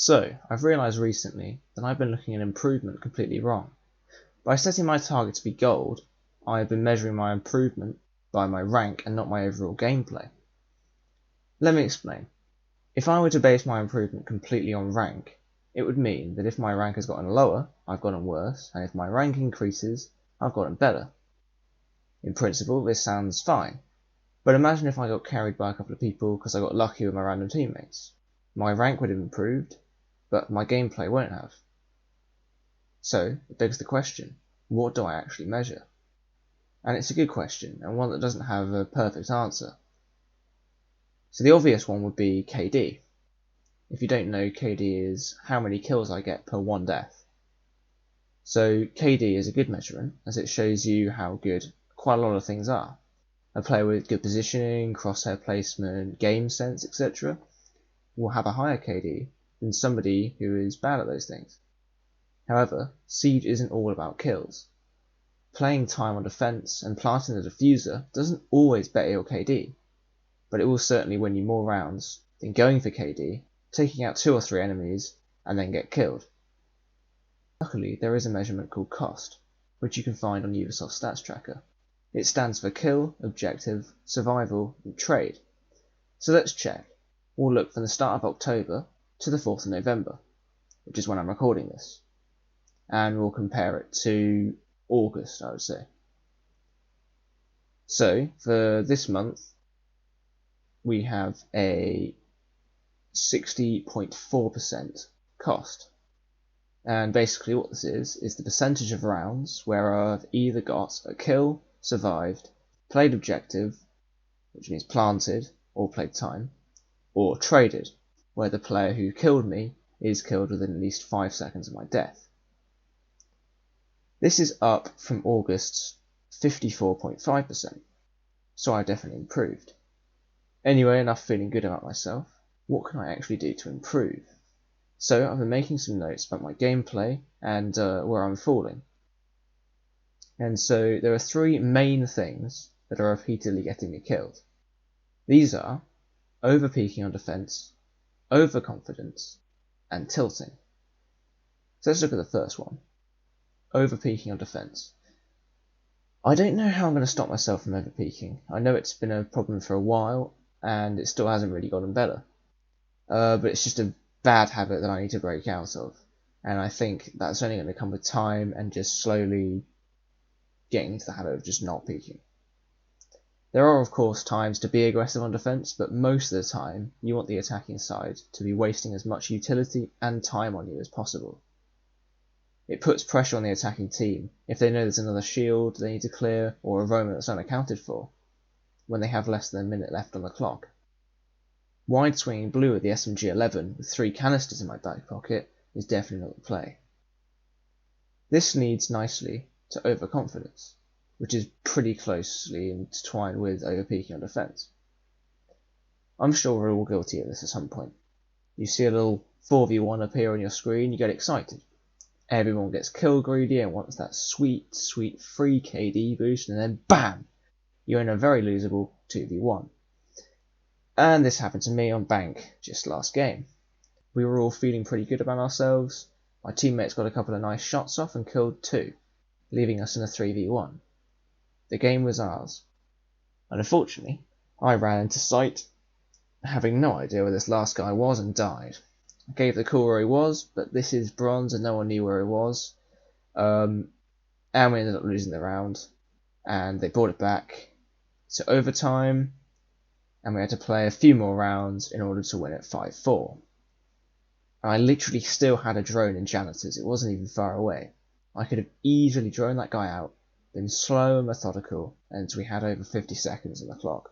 So, I've realised recently that I've been looking at improvement completely wrong. By setting my target to be gold, I have been measuring my improvement by my rank and not my overall gameplay. Let me explain. If I were to base my improvement completely on rank, it would mean that if my rank has gotten lower, I've gotten worse, and if my rank increases, I've gotten better. In principle, this sounds fine, but imagine if I got carried by a couple of people because I got lucky with my random teammates. My rank would have improved, but my gameplay won't have. So, it begs the question, what do I actually measure? And it's a good question, and one that doesn't have a perfect answer. So the obvious one would be KD. If you don't know, KD is how many kills I get per one death. So KD is a good measurement, as it shows you how good quite a lot of things are. A player with good positioning, crosshair placement, game sense, etc. will have a higher KD than somebody who is bad at those things. However, Siege isn't all about kills. Playing time on defense and planting the diffuser doesn't always better your KD, but it will certainly win you more rounds than going for KD, taking out 2 or 3 enemies, and then get killed. Luckily, there is a measurement called cost, which you can find on Ubisoft Stats tracker. It stands for kill, objective, survival, and trade. So let's check. We'll look from the start of October to the 4th of November, which is when I'm recording this. And we'll compare it to August, I would say. So, for this month, we have a 60.4% cost. And basically what this is the percentage of rounds where I've either got a kill, survived, played objective, which means planted or played time, or traded, where the player who killed me is killed within at least 5 seconds of my death. This is up from August's 54.5%, so I definitely improved. Anyway, enough feeling good about myself. What can I actually do to improve? So I've been making some notes about my gameplay and where I'm falling. And so there are 3 main things that are repeatedly getting me killed. These are over-peaking on defense, overconfidence, and tilting. So let's look at the first one. Over-peaking on defense. I don't know how I'm going to stop myself from over-peaking. I know it's been a problem for a while, and it still hasn't really gotten better. But it's just a bad habit that I need to break out of. And I think that's only going to come with time and just slowly getting into the habit of just not peaking. There are of course times to be aggressive on defense, but most of the time you want the attacking side to be wasting as much utility and time on you as possible. It puts pressure on the attacking team if they know there's another shield they need to clear or a roamer that's unaccounted for, when they have less than a minute left on the clock. Wide swinging blue with the SMG-11 with 3 canisters in my back pocket is definitely not the play. This leads nicely to overconfidence, which is pretty closely intertwined with over-peaking on defense. I'm sure we're all guilty of this at some point. You see a little 4v1 appear on your screen, you get excited. Everyone gets kill greedy and wants that sweet, sweet free KD boost, and then BAM! You're in a very losable 2v1. And this happened to me on Bank just last game. We were all feeling pretty good about ourselves. My teammates got a couple of nice shots off and killed 2, leaving us in a 3v1. The game was ours. And unfortunately, I ran into sight, having no idea where this last guy was, and died. I gave the call where he was, but this is bronze and no one knew where he was. And we ended up losing the round, and they brought it back to overtime, and we had to play a few more rounds in order to win at 5-4. And I literally still had a drone in janitors, it wasn't even far away. I could have easily droned that guy out, been slow and methodical, and we had over 50 seconds on the clock.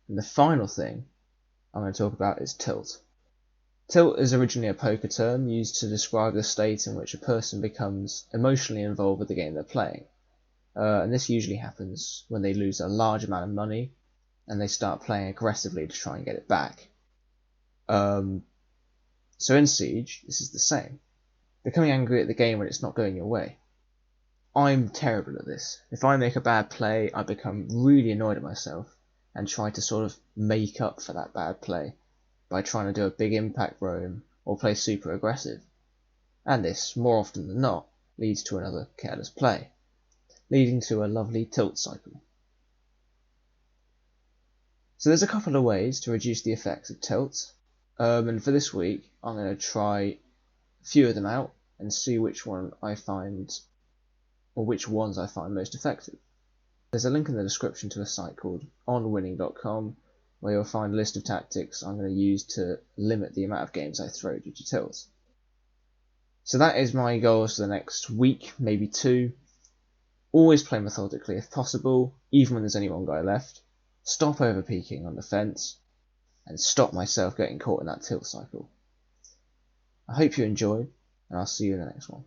And the final thing I'm going to talk about is tilt. Tilt is originally a poker term used to describe the state in which a person becomes emotionally involved with the game they're playing. And this usually happens when they lose a large amount of money and they start playing aggressively to try and get it back. So in Siege, this is the same. Becoming angry at the game when it's not going your way. I'm terrible at this. If I make a bad play, I become really annoyed at myself and try to sort of make up for that bad play. by trying to do a big impact roam or play super aggressive, and this, more often than not, leads to another careless play, leading to a lovely tilt cycle. So there's a couple of ways to reduce the effects of tilts, and for this week I'm going to try a few of them out and see which ones I find most effective. There's a link in the description to a site called onwinning.com where you'll find a list of tactics I'm going to use to limit the amount of games I throw due to tilts. So that is my goals for the next week, maybe 2. Always play methodically if possible, even when there's only one guy left. Stop over peeking on defense, and stop myself getting caught in that tilt cycle. I hope you enjoyed, and I'll see you in the next one.